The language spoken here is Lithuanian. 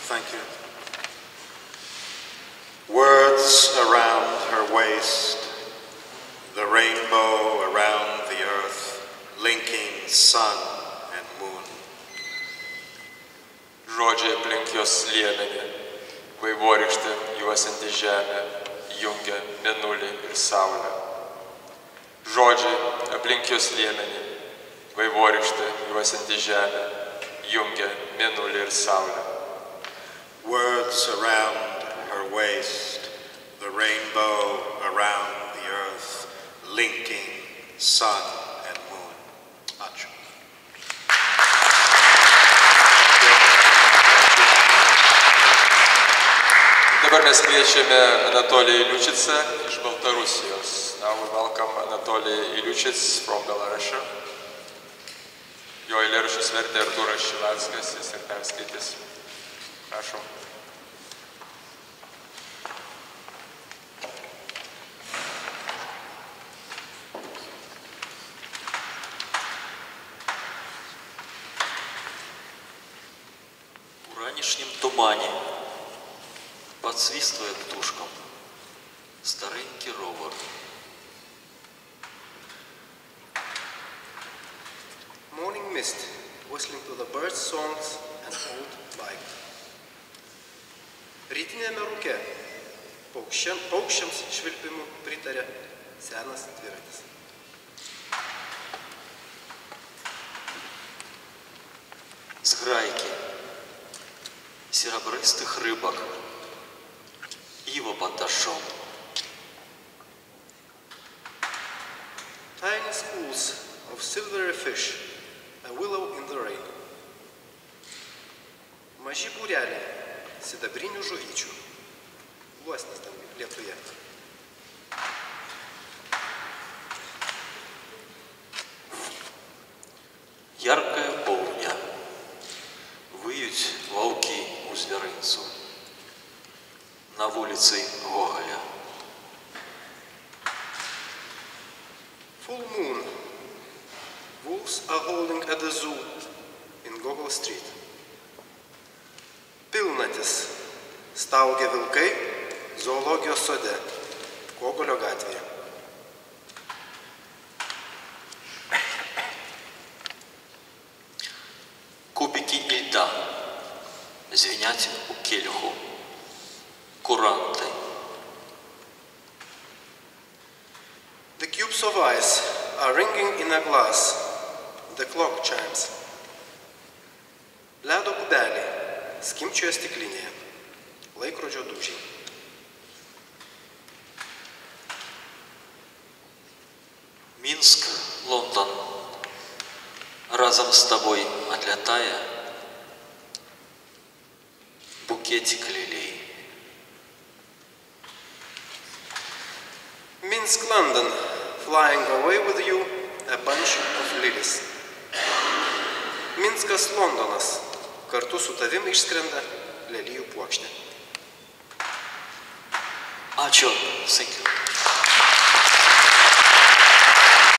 Thank you. Words around her waist, the rainbow around the earth, linking sun and moon. Žodžiai aplink jos liemenį, vaivorykštė juosianti žemę, jungia mėnulį ir saulę. Žodžiai aplink jos liemenį, vaivorykštė juosianti žemę, jungia mėnulį ir saulę. Words around her waist, the rainbow around the earth, linking sun and moon. Ačiū. Dabar mes kviečiame Anatoliją Iliučicą iš Baltarusijos. Now we welcome Anatoliy Iliučic from Belarus. Jo eilėraščius vertė Artūras Šilackas, jis ir perskaitys. Prašom. В ранішнім тумані подсвистує птушкам старенький ровер. Morning mist, whistling to the birds' songs and old bike. Rytinėme rūke paukščiams švilpimu pritarė senas dviratis. Зграйки серебристых рыбок, ива под дождем. Tiny schools of silvery fish, a willow in the rain. Maži būreliai sidabrinių žuvyčių, gluosnis tam lietuje. Яркая полдня, выють волки у зверинцу на вулиці Гоголя. Full moon, wolves are holding at the zoo in Gogol Street. Pilnatis, staugia vilkai zoologijos sode, Gogolio gatvėje. Кубики льда звенять у келиху, куранты. The cubes of ice are ringing in a glass, the clock chimes. Ledo kubeliai skimbčioja stiklinėje, laikrodžio dūžiai. Минск, Лондон, разом с тобой отлетая, букетик лилей. Minsk, London, flying away with you, a bunch of lilies. Minskas, Londonas, kartu su tavimi išskrenda lelijų puokštė. Ačiū, thank you.